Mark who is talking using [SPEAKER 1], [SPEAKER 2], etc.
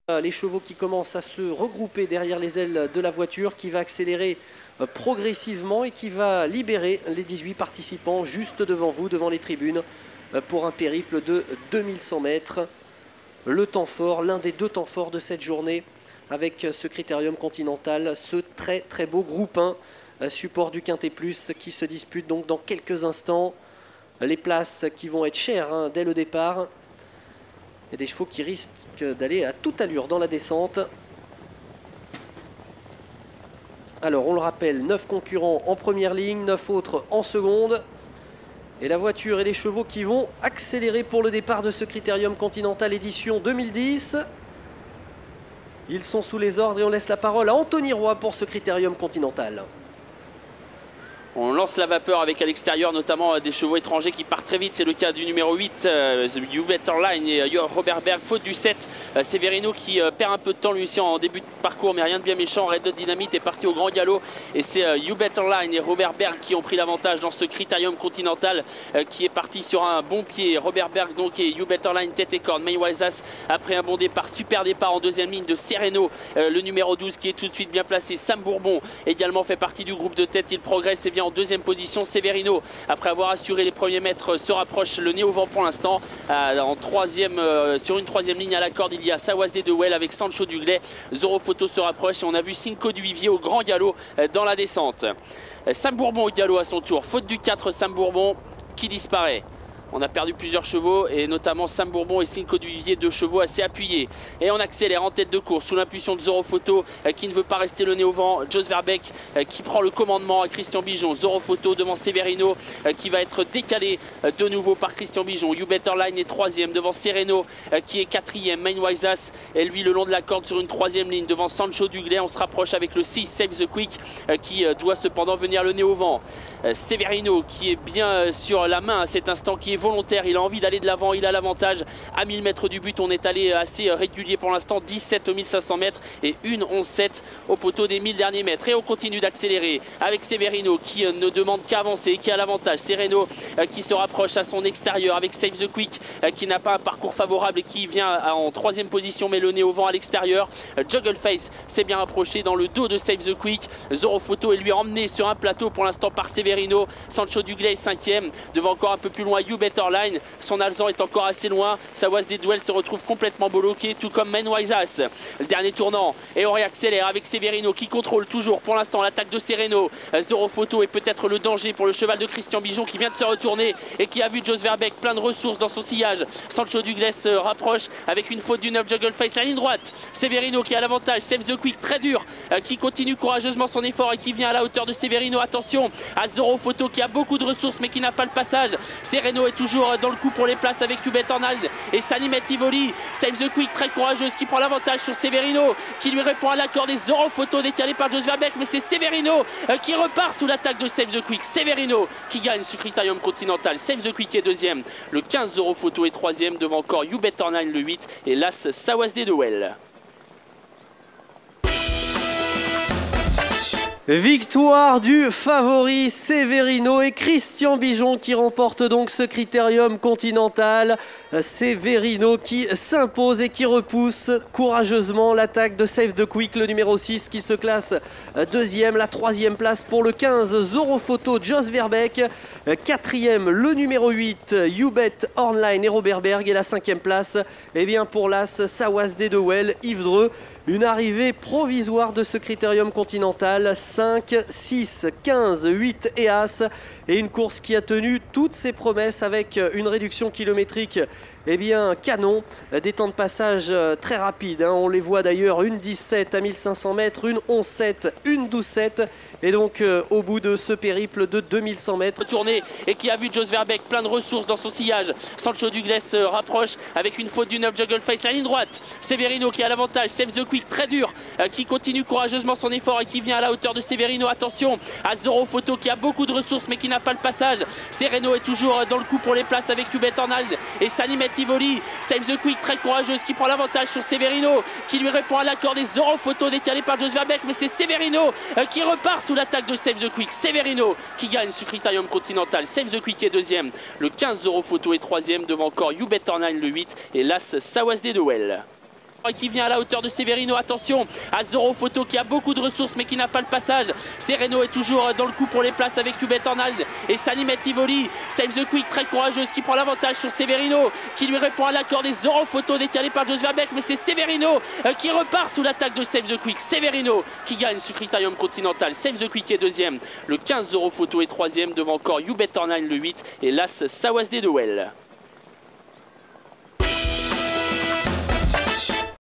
[SPEAKER 1] Les chevaux qui commencent à se regrouper derrière les ailes de la voiture qui va accélérer progressivement et qui va libérer les 18 participants juste devant vous, devant les tribunes, pour un périple de 2100 mètres. Le temps fort, l'un des deux temps forts de cette journée avec ce Critérium Continental, ce très très beau groupe 1, support du Quintet Plus qui se dispute donc dans quelques instants. Les places qui vont être chères dès le départ. Il y a des chevaux qui risquent d'aller à toute allure dans la descente. Alors on le rappelle, 9 concurrents en première ligne, 9 autres en seconde. Et la voiture et les chevaux qui vont accélérer pour le départ de ce Critérium Continental édition 2010. Ils sont sous les ordres et on laisse la parole à Anthony Roy pour ce Critérium Continental.
[SPEAKER 2] On lance la vapeur avec à l'extérieur notamment des chevaux étrangers qui partent très vite. C'est le cas du numéro 8, You Better Line et Robert Berg. Faute du 7, Severino qui perd un peu de temps lui aussi en début de parcours, mais rien de bien méchant. Red Dot Dynamite est parti au grand galop et c'est You Better Line et Robert Berg qui ont pris l'avantage dans ce Critérium Continental qui est parti sur un bon pied. Robert Berg donc et You Better Line tête et corde. Maywaisas après un bon départ, super départ en deuxième ligne de Sereno, le numéro 12 qui est tout de suite bien placé. Sam Bourbon également fait partie du groupe de tête, il progresse et vient en deuxième position. Severino, après avoir assuré les premiers mètres, se rapproche, le nez au vent pour l'instant. Sur une troisième ligne à la corde, il y a Sawasdé de Well avec Sancho Dugley. Zoro Photo se rapproche et on a vu Cinco du Vivier au grand galop dans la descente. Sam Bourbon au galop à son tour. Faute du 4, Sam Bourbon qui disparaît. On a perdu plusieurs chevaux et notamment Sam Bourbon et Cinco du Vivier, deux chevaux assez appuyés. Et on accélère en tête de course sous l'impulsion de Zoro Photo qui ne veut pas rester le nez au vent. Jos Verbeek qui prend le commandement à Christian Bijon. Zoro Photo devant Severino qui va être décalé de nouveau par Christian Bijon. You Better Line est troisième devant Sereno qui est quatrième. Maywaisas est lui le long de la corde sur une troisième ligne devant Sancho Dugley. On se rapproche avec le 6 Save the Quick qui doit cependant venir le nez au vent. Severino qui est bien sur la main à cet instant, qui est volontaire, il a envie d'aller de l'avant, il a l'avantage à 1000 mètres du but. On est allé assez régulier pour l'instant, 17 aux 1500 mètres et une 11-7 au poteau des 1000 derniers mètres. Et on continue d'accélérer avec Severino qui ne demande qu'à avancer, qui a l'avantage. Sereno qui se rapproche à son extérieur avec Save the Quick qui n'a pas un parcours favorable et qui vient en troisième position mais le nez au vent à l'extérieur. Juggle Face s'est bien approché dans le dos de Save the Quick. Zoro Photo est lui emmené sur un plateau pour l'instant par Severino. Sancho Dugley est cinquième, devant encore un peu plus loin You Better Line. Son alzan est encore assez loin. Sawasdé Duel se retrouve complètement bloqué, tout comme Maywaisas. Le dernier tournant et on réaccélère avec Severino qui contrôle toujours pour l'instant l'attaque de Sereno. Zoro Photo est peut-être le danger pour le cheval de Christian Bijon qui vient de se retourner et qui a vu Jos Verbeek plein de ressources dans son sillage. Sancho Dugley se rapproche avec une faute du 9 Juggle Face, la ligne droite. Severino qui a l'avantage, Save the Quick très dur qui continue courageusement son effort et qui vient à la hauteur de Severino. Attention à Zoro Photo qui a beaucoup de ressources mais qui n'a pas le passage. Sereno est toujours dans le coup pour les places avec You Better Line et Salimet Tivoli. Save the Quick très courageuse qui prend l'avantage sur Severino qui lui répond à l'accord des Zoro Photo décalé par Jos Verbeek, mais c'est Severino qui repart sous l'attaque de Save the Quick. Severino qui gagne ce Critérium Continental. Save the Quick est deuxième, le 15 Zoro Photo est troisième devant encore You Better Line le 8 et l'As Sawasdé de Well.
[SPEAKER 1] Victoire du favori Severino et Christian Bijon qui remporte donc ce Critérium Continental. Severino qui s'impose et qui repousse courageusement l'attaque de Save the Quick, le numéro 6 qui se classe deuxième. La troisième place pour le 15 Zoro Photo Jos Verbeek. Quatrième le numéro 8 You Bet Online et Robert Berg. Et la cinquième place pour l'As Sawasdé de Well Yves Dreux. Une arrivée provisoire de ce Critérium Continental, 5, 6, 15, 8 et As. Et une course qui a tenu toutes ses promesses avec une réduction kilométrique canon, des temps de passage très rapides. On les voit d'ailleurs, une 17 à 1500 mètres, une 11-7, une 12-7. Et donc au bout de ce périple de 2100 mètres.
[SPEAKER 2] Tourné et qui a vu Jos Verbeek plein de ressources dans son sillage. Sancho Dugley se rapproche avec une faute du 9 Juggle Face, la ligne droite. Severino qui a l'avantage, Save the Quick très dur qui continue courageusement son effort et qui vient à la hauteur de Severino. Attention à Zoro Photo qui a beaucoup de ressources mais qui n'a pas le passage. Sereno est toujours dans le coup pour les places avec You Better Line et Salimet Tivoli. Save the Quick très courageuse qui prend l'avantage sur Severino qui lui répond à l'accord des Zoro Photo décalé par Jos Verbeek, mais c'est Severino qui repart sous l'attaque de Save the Quick. Severino qui gagne ce Critérium Continental. Save the Quick est deuxième, le 15 Zoro Photo est troisième devant encore You Better Line le 8 et l'As Sawasdé de Well. qui vient à la hauteur de Severino. Attention à Zoro Photo qui a beaucoup de ressources mais qui n'a pas le passage. Sereno est toujours dans le coup pour les places avec Hubert Arnold et Salimet Tivoli. Save the Quick très courageuse qui prend l'avantage sur Severino qui lui répond à l'accord des Zoro Photo décalé par Joseph Beck, mais c'est Severino qui repart sous l'attaque de Save the Quick. Severino qui gagne ce Critérium Continental. Save the Quick est deuxième, le 15 Zoro Photo est troisième devant encore Hubert Arnold le 8 et l'As Sawasde de Well.